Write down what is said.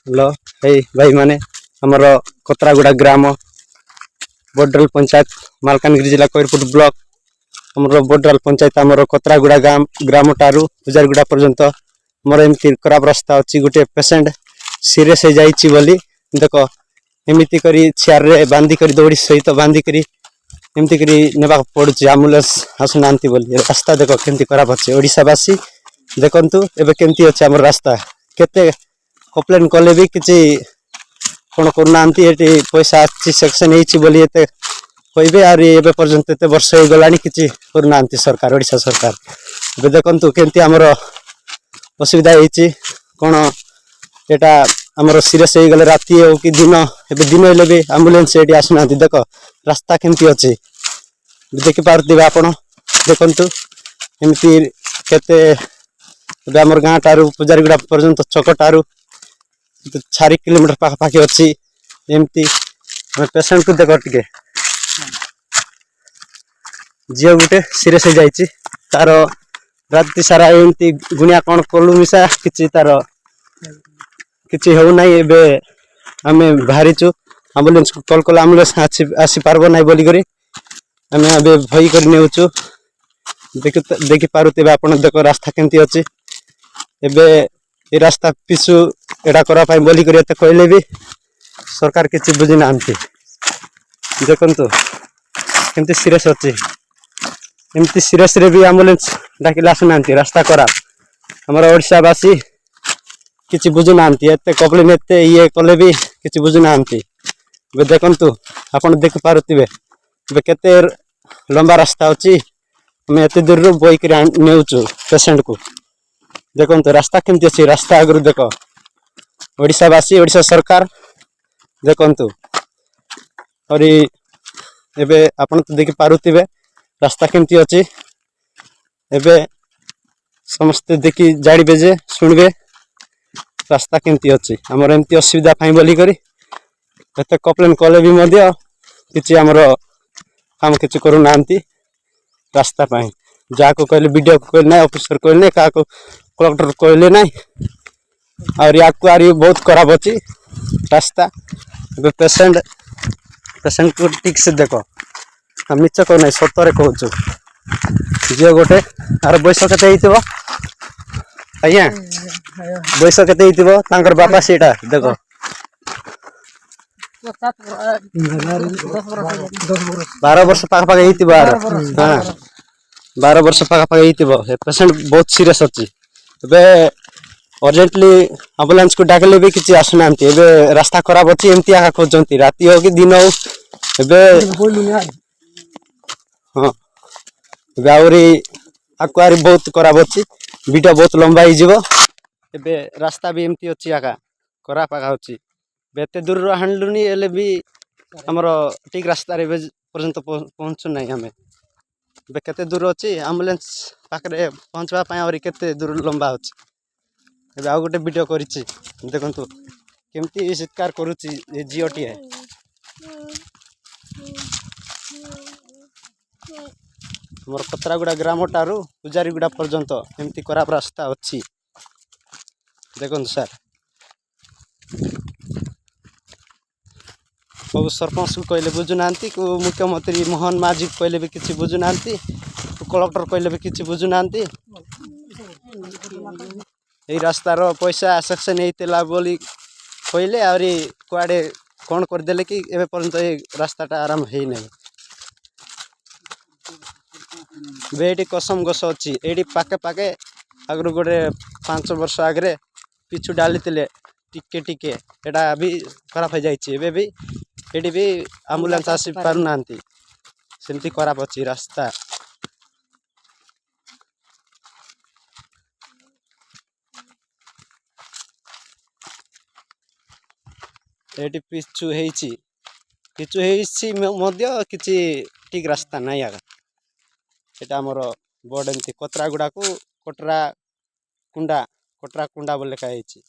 Hello भाई माने हमर कतरागुड़ा ग्राम बोडरल पंचायत मालकानगिरी जिला कोइरपुट ब्लॉक हमर बोडरल पंचायत हमर कतरागुड़ा ग्राम टारू उजारगुड़ा पर्यंत हमर एमती खराब रास्ता अछि गोटे पेशेंट सीरियस हो जाईची बोली देखो एमती करी चेयर रे बांधी करी दौड़ी सहित बांधी करी एमती करी नेबा पड़ुची एम्बुलेंस आसुनांती बोली रास्ता देखो केमती खराब अछि ओडिसावासी देखंतु एबे केमती अछि हमर रास्ता केते कंप्लेन कले भी किसी कौन करना पैसा सेक्शन बोली कहबे आर पर्यंत एत वर्ष हो गला कि करना सरकार ओडिशा सरकार ए देखु केमती आमर असुविधा होती कौन यहाँ आमर सीरियस हो गले राति हो कि दिन ए दिन हेल्ले भी आम्बुलेंस ये आसुना देख रास्ता केमती अच्छे देखिपे आप देखु एमती केते आमर गाँ टारू पूजारीगुड़ा पर्यंत चक टारू 4 किलोमीटर पाखापाखि अच्छी एमती पेशेंट को देख टे झील गोटे सीरियस हो जाइए तार राति सारा एमती गुनिया कौन कलु मिशा कि तार कि होना आम बाहरीचु आम्बुलेंस को कल कल आम्बुलेंस आसी पार्ब ना बोलिक आम भई कर नेउचु देखि पारुते आप देख रास्ता केमती अच्छी एबे ये रास्ता पिछु एडा करा बोली कहले भी सरकार किसी बुझी ना देखु केमती सीरियस अच्छी एमती सीरियस रे भी आम्बुलेंस डाकिले आसुना रास्ता खराब हमारा ओडिशावासी किसी बुझु ना एत कंप्लेन एत ये कले भी किसी बुझु ना देखु आप देखि पारुथिबे केते लंबा रास्ता अच्छी आम एत दूर बोई कर नेउचु पेशेंट को देखु रास्ता केमती अच्छी रास्ता आगु देख ओडिशावासी ओडिशा सरकार देखु और एबे आपण तो देखि पारुथिबे रास्ता केमती अच्छी एबे समस्ते देखि जानिबे जे सुनबे रास्ता केमती अच्छी आमर एमती असुविधा पाई बोली करी एते कंप्लेन कले भी मध्य किछि आमर काम किछि करू नांती रास्ता पाई जा को कहले वीडियो को कहले ना ऑफिसर कहले ना का को कलेक्टर कहले ना और या को आरी बहुत खराब अच्छी रास्ता पेशेंट को ठीक से देख मिछ कह ना सतरे कहूँ झील गोटे आर बयस के आज्ञा बयस के बापा सीटा देख 12 वर्ष पाखापाखि हाँ 12 वर्ष पाखापाखि पेशेंट बहुत सीरियस अच्छी अर्जेंटली आम्बुलेंस को डाकले भी किसी आसुना रास्ता खराब अच्छी एमती आका खोजती राति हो कि दिन हो हाँ आरी बहुत खराब अच्छी वीडियो बहुत लंबा हो रास्ता भी एमती अच्छी आका खराब आका अच्छी एत दूर हाणुनी हेल्ले भी आमर ठीक रास्तार पर्यंत पहुँचु ना आम केते दूर अच्छी आम्बुलेंस पाखे पहुँचवाई और केते दूर लंबा अच्छी आउ गोटे वीडियो कर देखु केमती चित्कार करुच्ची झीलटी मोर कतरागुड़ा ग्राम टारू पूजारीगुड़ा पर्यंत एमती खराब रास्ता अच्छी देखु सर को सरपंच को कहले बुझुना को मुख्यमंत्री मोहन माझी कहले भी किसी बुझुना कलेक्टर कहले भी किसी बुझुना यही रास्तार पैसा सेक्शन होता बोली कहले और कुआडे कौन करदे कि एवं पर्यंत ये रास्ताटा आराम है नहीं ये कसम गस अच्छी ये पाके पाके आगु गोटे 5 वर्ष आगे पिछु डाली टिके टिके एटा भी खराब हो जाए भी ये भी आम्बुलेंस आसी पार ना सेमती खराब अच्छी रास्ता ये पिछु किसी ठीक रास्ता नहीं आगा यहाँ आमर बोर्ड एमती कतरागुड़ा को कटरा कुंडा बोले लिखाई।